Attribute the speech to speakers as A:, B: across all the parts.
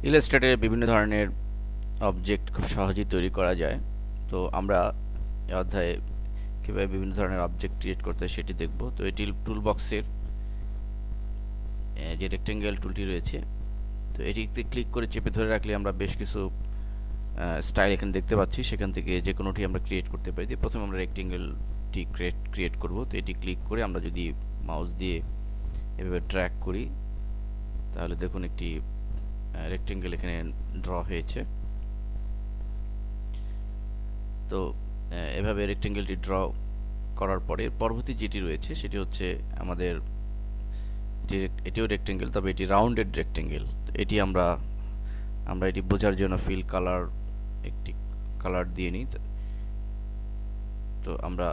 A: ইলাস্ট্রেটরে বিভিন্ন ধরনের অবজেক্ট খুব সহজেই তৈরি করা যায়। তো আমরা এই অধ্যায়ে কীভাবে বিভিন্ন ধরনের অবজেক্ট ক্রিয়েট করতে হয় সেটি দেখব। তো এটি টুল বক্সের যে রেক্টেঙ্গেল টুলটি রয়েছে, তো এটিতে ক্লিক করে চেপে ধরে রাখলে আমরা বেশ কিছু স্টাইল এখানে দেখতে পাচ্ছি, সেখান থেকে যে কোনোটি আমরা ক্রিয়েট করতে পারি। প্রথমে আমরা রেক্টেঙ্গেলটি ক্রিয়েট করব। তো এটি ক্লিক করে আমরা যদি মাউস দিয়ে এভাবে ট্র্যাক করি, তাহলে দেখুন একটি রেক্টেঙ্গেল এখানে ড্র হয়েছে। তো এভাবে রেক্টেঙ্গেলটি ড্র করার পরে পরবর্তী যেটি রয়েছে সেটি হচ্ছে আমাদের এটিও রেক্টেঙ্গেল, তবে এটি রাউন্ডেড রেক্টেঙ্গেল। এটি আমরা এটি বোঝার জন্য ফিল কালার একটি কালার দিয়ে নিই। তো আমরা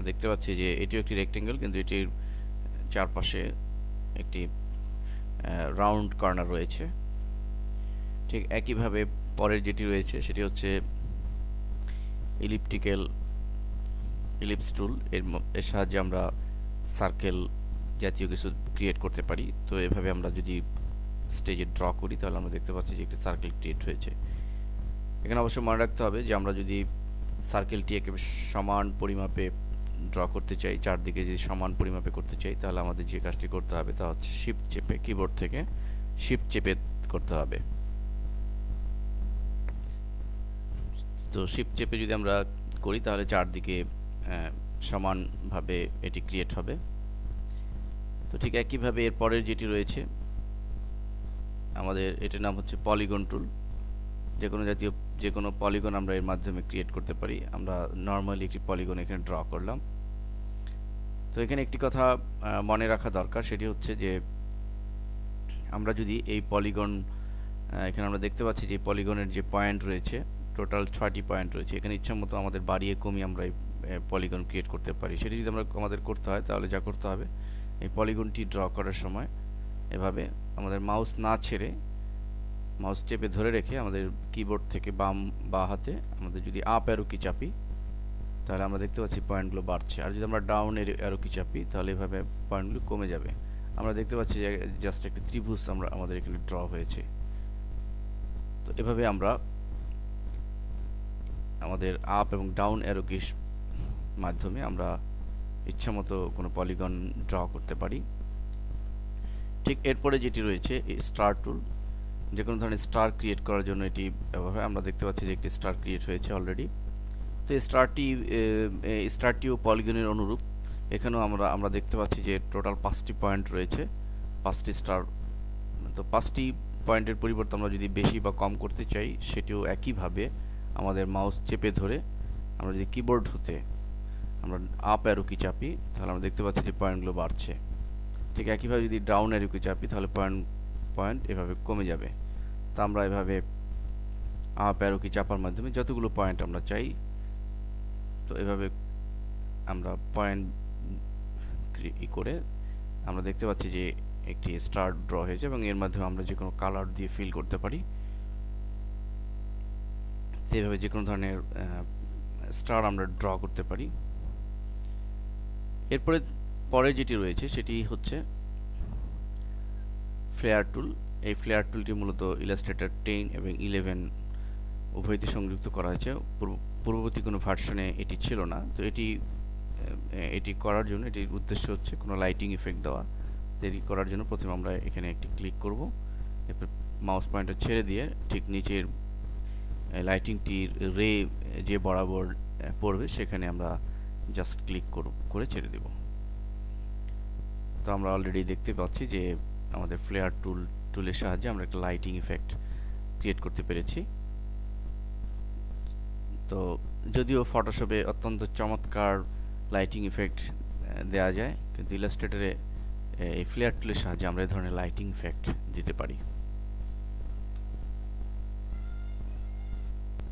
A: দেখতে পাচ্ছি যে এটিও একটি রেক্টেঙ্গেল, কিন্তু এটির চারপাশে একটি রাউন্ড কর্নার রয়েছে। ঠিক একইভাবে পরের যেটি রয়েছে সেটি হচ্ছে ইলিপস টুল। এর সাহায্যে আমরা সার্কেল জাতীয় কিছু ক্রিয়েট করতে পারি। তো এভাবে আমরা যদি স্টেজে ড্র করি, তাহলে আমরা দেখতে পাচ্ছি যে একটি সার্কেল ক্রিয়েট হয়েছে। এখানে অবশ্যই মনে রাখতে হবে যে আমরা যদি সার্কেলটি একেবারে সমান পরিমাপে ড্র করতে চাই, চারদিকে যদি সমান পরিমাপে করতে চাই, তাহলে আমাদের যে কাজটি করতে হবে তা হচ্ছে শিফট চেপে, কিবোর্ড থেকে শিফট চেপে করতে হবে। তো শিফট চেপে যদি আমরা করি, তাহলে চারদিকে সমানভাবে এটি ক্রিয়েট হবে। তো ঠিক একইভাবে এর পরের যেটি রয়েছে আমাদের, এটার নাম হচ্ছে পলিগন টুল। যে কোনো পলিগন আমরা এর মাধ্যমে ক্রিয়েট করতে পারি। আমরা নর্মালি একটি পলিগন এখানে ড্র করলাম। তো এখানে একটি কথা মনে রাখা দরকার, সেটি হচ্ছে যে আমরা যদি এই পলিগন, এখানে আমরা দেখতে পাচ্ছি যে পলিগনের যে পয়েন্ট রয়েছে, টোটাল 6টি পয়েন্ট রয়েছে। এখানে ইচ্ছামতো আমাদের বাড়িয়ে কমিয়ে আমরা এই পলিগন ক্রিয়েট করতে পারি। সেটি যদি আমাদের করতে হয়, তাহলে যা করতে হবে, এই পলিগনটি ড্র করার সময় এভাবে আমাদের মাউস না ছেড়ে মাউস চেপে ধরে রেখে আমাদের কিবোর্ড থেকে বাঁ হাতে আমাদের যদি আপ অ্যারো কি চাপি, তাহলে আমরা দেখতে পাচ্ছি পয়েন্টগুলো বাড়ছে। আর যদি আমরা ডাউন অ্যারো কি চাপি, তাহলে এভাবে পয়েন্টগুলো কমে যাবে। আমরা দেখতে পাচ্ছি যে জাস্ট একটি ত্রিভুজ আমাদের এখানে ড্র হয়েছে। তো এভাবে আমরা আমাদের আপ এবং ডাউন অ্যারো কির মাধ্যমে আমরা ইচ্ছামতো কোনো পলিগন ড্র করতে পারি। ঠিক এরপরে যেটি রয়েছে স্টার টুল। যে কোনো ধরনের স্টার ক্রিয়েট করার জন্য এটি ব্যবহার হয়। আমরা দেখতে পাচ্ছি যে একটি স্টার ক্রিয়েট হয়েছে অলরেডি। তো স্টারটিও পলিগনের অনুরূপ। এখানেও আমরা দেখতে পাচ্ছি যে টোটাল 5টি পয়েন্ট রয়েছে, 5টি স্টার। তো 5টি পয়েন্টের পরিবর্তে আমরা যদি বেশি বা কম করতে চাই, সেটিও একইভাবে আমাদের মাউস চেপে ধরে আমরা যদি কিবোর্ড হতে আমরা আপ অ্যারো কি চাপি, তাহলে আমরা দেখতে পাচ্ছি যে পয়েন্টগুলো বাড়ছে। ঠিক একইভাবে যদি ডাউন অ্যারো কি চাপি, তাহলে পয়েন্ট এভাবে কমে যাবে। তা আমরা এভাবে আপ অ্যারো কি চাপার মাধ্যমে যতগুলো পয়েন্ট আমরা চাই, তো এভাবে আমরা পয়েন্ট করে আমরা দেখতে পাচ্ছি যে একটি স্টার ড্র হয়েছে, এবং এর মাধ্যমে আমরা যে কোনো কালার দিয়ে ফিল করতে পারি। এইভাবে যে কোনো ধরনের স্টার আমরা ড্র করতে পারি। পরে যেটি রয়েছে সেটি হচ্ছে ফ্লেয়ার টুল। এই ফ্লেয়ার টুলটি মূলত ইলাস্ট্রেটর 10 এবং 11 উভয়টি সংযুক্ত করা হয়েছে। পূর্ববর্তী কোনো ভার্সনে এটি ছিল না। তো এটি করার জন্য এটির উদ্দেশ্য হচ্ছে কোনো লাইটিং ইফেক্ট দেওয়া। তো এটি করার জন্য প্রথমে আমরা এখানে একটি ক্লিক করব, এরপর মাউস পয়েন্টার ছেড়ে দিয়ে ঠিক নিচের লাইটিংটির রে যে বরাবর পড়বে সেখানে আমরা জাস্ট ক্লিক করে ছেড়ে দেব। তো আমরা অলরেডি দেখতে পাচ্ছি যে আমাদের ফ্লেয়ার টুলের সাহায্যে আমরা একটা লাইটিং ইফেক্ট ক্রিয়েট করতে পেরেছি। তো যদিও ফটোশপে অত্যন্ত চমৎকার লাইটিং ইফেক্ট দেওয়া যায়, কিন্তু ইলাস্ট্রেটরে এই ফ্লেয়ার টুলের সাহায্যে আমরা এই ধরনের লাইটিং ইফেক্ট দিতে পারি।